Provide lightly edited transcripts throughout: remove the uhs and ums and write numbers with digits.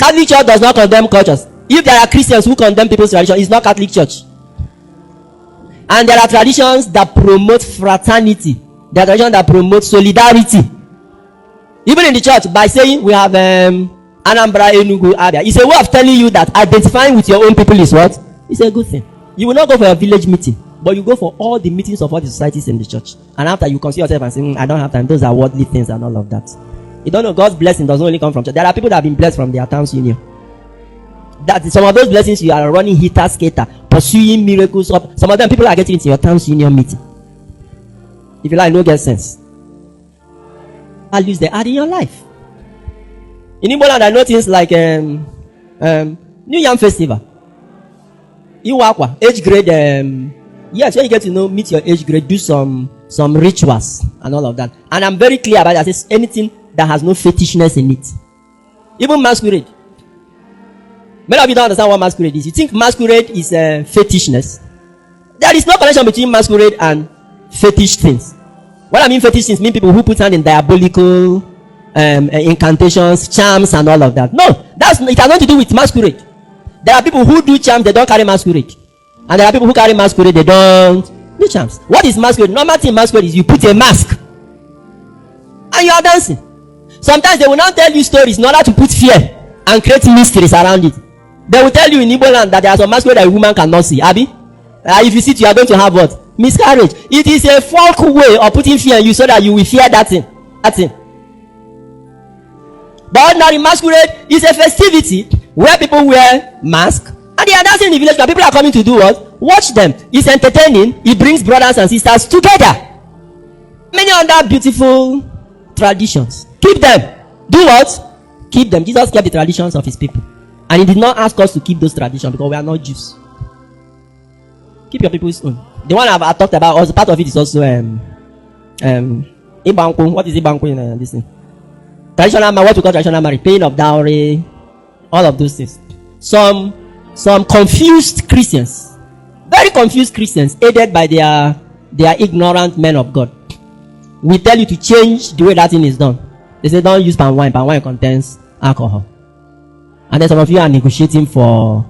Catholic Church does not condemn cultures. If there are Christians who condemn people's tradition, it's not Catholic Church. And there are traditions that promote fraternity. There are traditions that promote solidarity. Even in the church, by saying we have Anambra, Enugu, Abia, it's a way of telling you that identifying with your own people is what? It's a good thing. You will not go for a village meeting, but you go for all the meetings of all the societies in the church. And after you consider yourself and say, I don't have time. Those are worldly things and all of that. You don't know God's blessing doesn't only come from church. There are people that have been blessed from their towns union. That some of those blessings you are running hitter skater, pursuing miracles. Some of them people are getting into your town's union meeting. If you like, no get sense. Values they add in your life. In Igboland, I know things like New Yam Festival. Iwakwa, age grade. Yes, when you get to know, meet your age grade, do some rituals and all of that. And I'm very clear about that. It's anything that has no fetishness in it. Even masquerade. Many of you don't understand what masquerade is. You think masquerade is fetishness. There is no connection between masquerade and fetish things. What I mean fetish things mean people who put hand in diabolical incantations, charms and all of that. No, it has nothing to do with masquerade. There are people who do charms, they don't carry masquerade. And there are people who carry masquerade, they don't do charms. What is masquerade? Normal thing masquerade is you put a mask and you are dancing. Sometimes they will not tell you stories in order to put fear and create mysteries around it. They will tell you in Igbo land that there are some masquerade that a woman cannot see. Abi? If you see it, you are going to have what? Miscarriage. It is a folk way of putting fear in you so that you will fear that thing. But ordinary masquerade is a festivity where people wear masks and they are dancing in the village. But people are coming to do what? Watch them. It's entertaining. It brings brothers and sisters together. Many other beautiful traditions. Keep them. Do what? Keep them. Jesus kept the traditions of his people. And he did not ask us to keep those traditions because we are not Jews. Keep your people's own. The one I talked about, also part of it is also Ibanku. What is Ibanku in this thing? Traditional, what we call traditional marriage, paying of dowry, all of those things. Some confused Christians, very confused Christians, aided by their ignorant men of God, we tell you to change the way that thing is done. They say don't use palm wine. Palm wine contains alcohol. And then some of you are negotiating for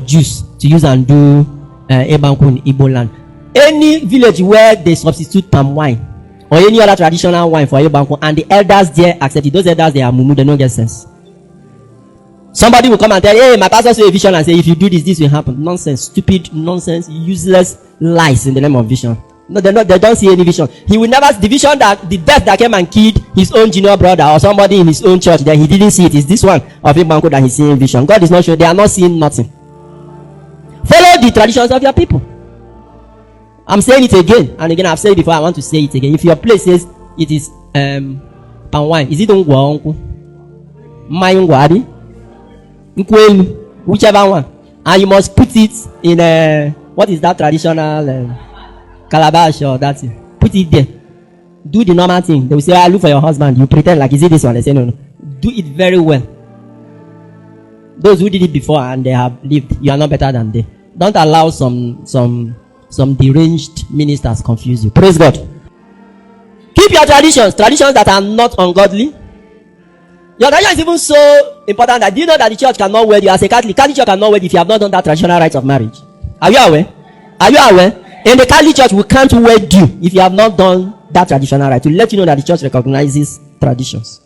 juice to use and do Ebanku in Igbo land. Any village where they substitute palm wine or any other traditional wine for Ebanku and the elders there accept it, those elders they are mumu, they don't get sense. Somebody will come and tell, hey, my pastor saw a vision and say, if you do this, this will happen. Nonsense, stupid, nonsense, useless lies in the name of vision. No, they don't see any vision. He will never see the vision that the death that came and killed his own junior brother or somebody in his own church that he didn't see it. Is this one of Ibanku that he's seeing vision? God is not sure. They are not seeing nothing. Follow the traditions of your people. I'm saying it again and again. I've said it before. I want to say it again. If your place says it is palm wine, is it Ungwa Unku? Mayungwa Nkwelu, whichever one, and you must put it in what is that traditional calabash or that thing. Put it there. Do the normal thing. They will say, I look for your husband. You pretend like, is it this one? They say, no. Do it very well. Those who did it before and they have lived, you are not better than they. Don't allow some deranged ministers confuse you. Praise God. Keep your traditions that are not ungodly. Your tradition is even so important that do you know that the church cannot wed you as a Catholic? Catholic church cannot wed if you have not done that traditional rites of marriage. Are you aware? Are you aware? In the Catholic church, we can't wed you if you have not done that traditional rite. To let you know that the church recognizes traditions.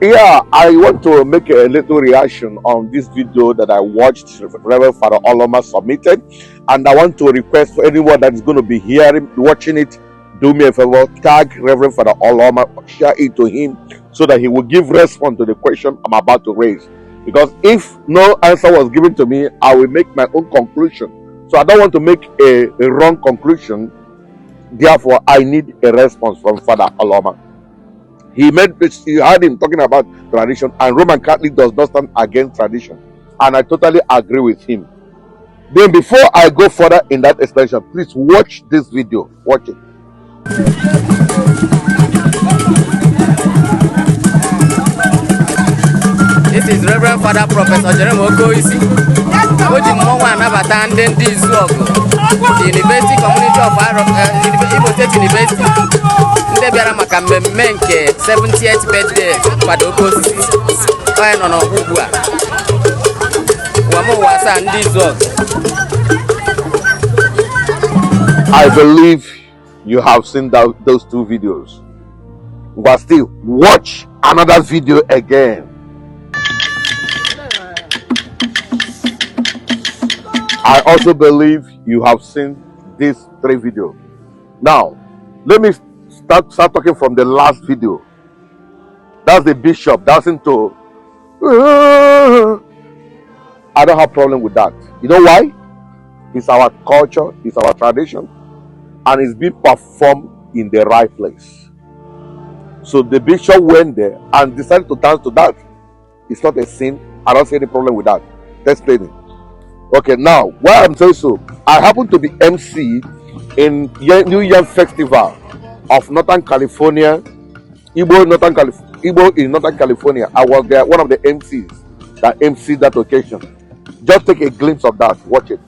Yeah, I want to make a little reaction on this video that I watched Reverend Father Oloma submitted, and I want to request for anyone that is going to be watching it, do me a favor, tag Reverend Father Oloma, share it to him so that he will give response to the question I'm about to raise. Because if no answer was given to me, I will make my own conclusion. So I don't want to make a wrong conclusion. Therefore, I need a response from Father Oloma. You heard him talking about tradition, and Roman Catholic does not stand against tradition. And I totally agree with him. Then before I go further in that extension, please watch this video. Watch it. This is Reverend Father Professor Jerome Okoisi. The University Community of Igbo State University. Ndị bịara maka mmemme nke 70th birthday Father Okoisi. onye nọ n'ọgụ ugbu a ụwa m ụwa asaa ndị izu ọgụ. I believe you have seen those two videos. But still, watch another video again. I also believe you have seen these three videos. Now, let me start talking from the last video. That's the bishop dancing to. I don't have problem with that. You know why? It's our culture, it's our tradition, and it's being performed in the right place. So the bishop went there and decided to dance to that. It's not a sin. I don't see any problem with that. Let's explain it. Okay, now why I'm saying so, I happen to be MC in New Year Festival of Northern California, Igbo in Northern California. I was there, one of the MCs that MC that occasion. Just take a glimpse of that. Watch it.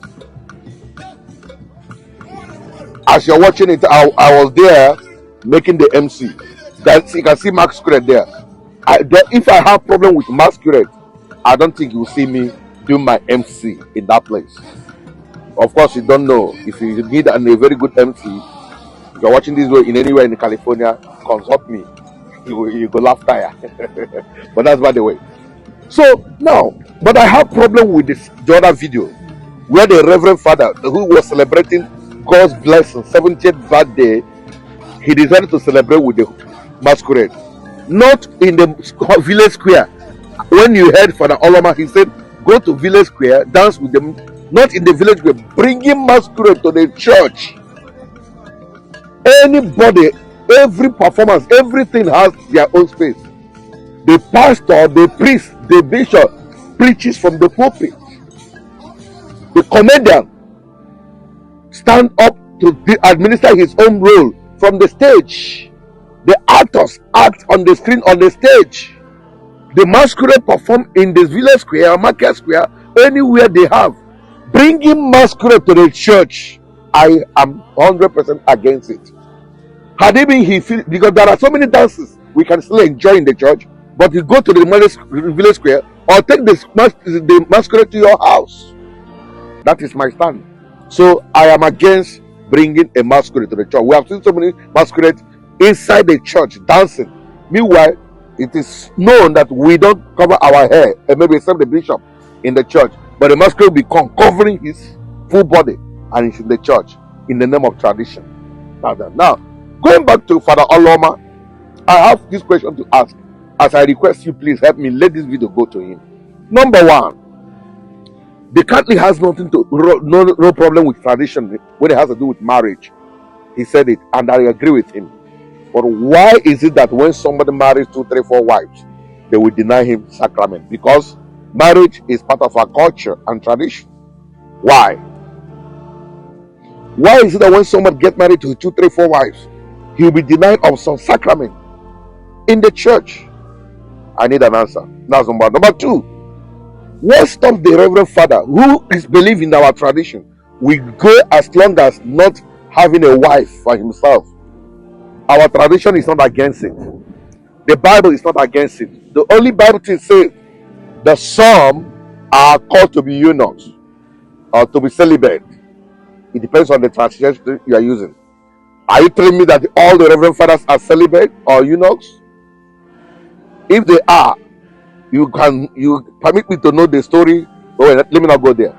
As you're watching it, I was there making the MC. That you can see Masquerade there. If I have problem with Masquerade, I don't think you will see me do my MC in that place. Of course, you don't know. If you need a very good MC, if you're watching this video in anywhere in California, consult me. You go laugh tire. But that's by the way. So now, but I have problem with the other video where the Reverend Father who was celebrating God's blessing 70th birthday, he decided to celebrate with the Masquerade, not in the village square. When you heard Father Oloma, he said, go to village square, dance with them, not in the village square, bringing Masquerade to the church. Anybody, every performance, everything has their own space. The pastor, the priest, the bishop preaches from the pulpit. The comedian stand up to administer his own role from the stage. The actors act on the screen on the stage. The Masquerade perform in the village square, market square, anywhere they have. Bringing Masquerade to the church, I am 100% against it. Had it been because there are so many dances we can still enjoy in the church, but you go to the village square or take the Masquerade to your house. That is my stand. So I am against bringing a Masquerade to the church. We have seen so many masquerades inside the church dancing. Meanwhile, it is known that we don't cover our hair, and maybe except the bishop in the church, but the masquerade will become covering his full body, and it's in the church in the name of tradition. Now, going back to Father Oloma, I have this question to ask. As I request you, please help me let this video go to him. Number one, the Catholic has no problem with tradition when it has to do with marriage. He said it, and I agree with him. But why is it that when somebody marries 2, 3, 4 wives, they will deny him sacrament? Because marriage is part of our culture and tradition. Why? Why is it that when someone gets married to 2, 3, 4 wives, he will be denied of some sacrament in the church? I need an answer. That's number one. Number two, what stops the Reverend Father who is believing in our tradition? We go as long as not having a wife for himself. Our tradition is not against it. The Bible is not against it. The only Bible thing says the some are called to be eunuchs or to be celibate. It depends on the translation you are using. Are you telling me that all the Reverend Fathers are celibate or eunuchs? If they are, you permit me to know the story. Oh, let me not go there.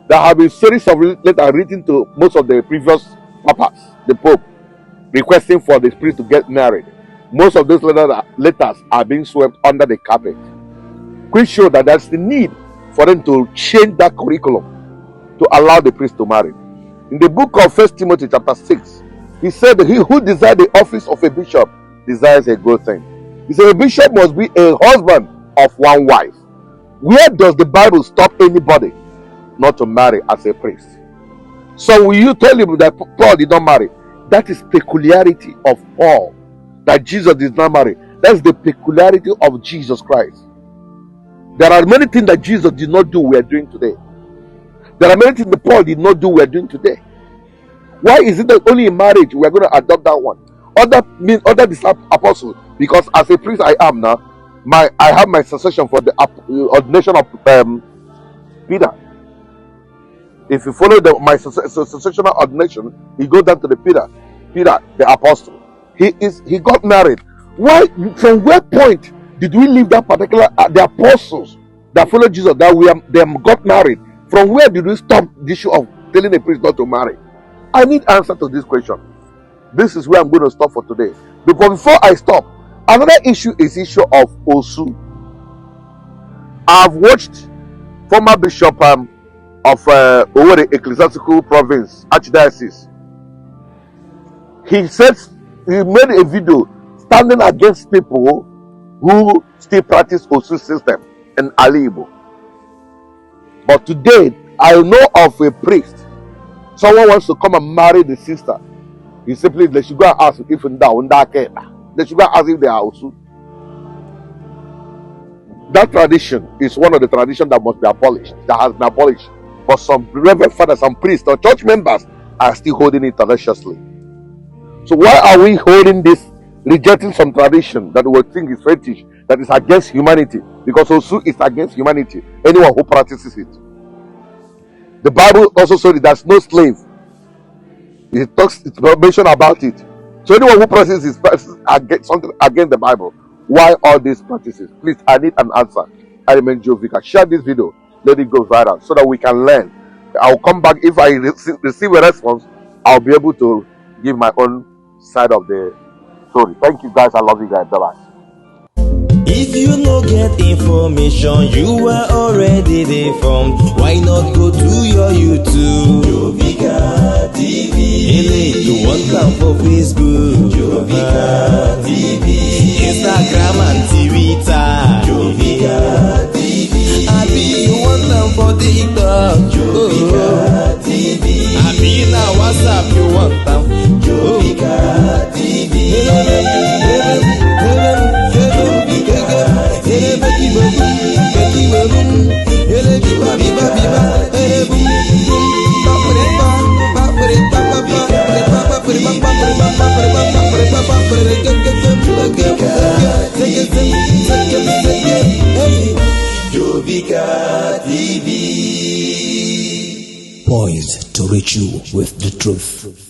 There have been series of letters written to most of the previous papas, the Pope, requesting for the priest to get married. Most of those letters are being swept under the carpet, which show that there's the need for them to change that curriculum to allow the priest to marry. In the book of 1 Timothy chapter 6, he said, he who desires the office of a bishop desires a good thing. He said a bishop must be a husband of one wife. Where does the Bible stop anybody not to marry as a priest? So will you tell him that Paul did not marry? That is peculiarity of Paul, that Jesus did not marry. That's the peculiarity of Jesus Christ. There are many things that Jesus did not do we are doing today. There are many things that Paul did not do we are doing today. Why is it that only in marriage we are going to adopt that one? Other apostles, because as a priest I am now, I have my succession for the ordination of Peter. If you follow my successional ordination, he goes down to the Peter the apostle. He got married. Why? From what point did we leave that particular the apostles that followed Jesus that them got married? From where did we stop the issue of telling a priest not to marry? I need answer to this question. This is where I'm going to stop for today. Because before I stop, another issue is issue of Osu. I've watched former bishop of Owerri Ecclesiastical Province Archdiocese. He says he made a video standing against people who still practice Osu system in Alibo. But today, I know of a priest. Someone wants to come and marry the sister. He simply, they should go and ask if they should go and ask if they are Osu. That tradition is one of the traditions that must be abolished, that has been abolished. But some reverend fathers, some priests, or church members are still holding it tenaciously. So why are we holding this, rejecting some tradition that we think is fetish, that is against humanity? Because Osu is against humanity, anyone who practices it. The Bible also says that there's no slave. It's mentioned about it. So anyone who practices something against the Bible, why all these practices? Please, I need an answer. I remain Joe Vicar. Share this video, let it go viral so that we can learn. I'll come back. If I receive a response, I'll be able to give my own side of the story. Thank you guys. I love you guys. Bye-bye. If you no get information, you are already informed. Why not go to your YouTube? Jovika TV. Hey, you want them for Facebook? Jovika TV. Instagram and Twitter. Jovika TV. Abi, you want them for TikTok? Jovika TV. Abi, now WhatsApp, you want them? Jovika TV. Jovika TV, poised to reach you with the truth.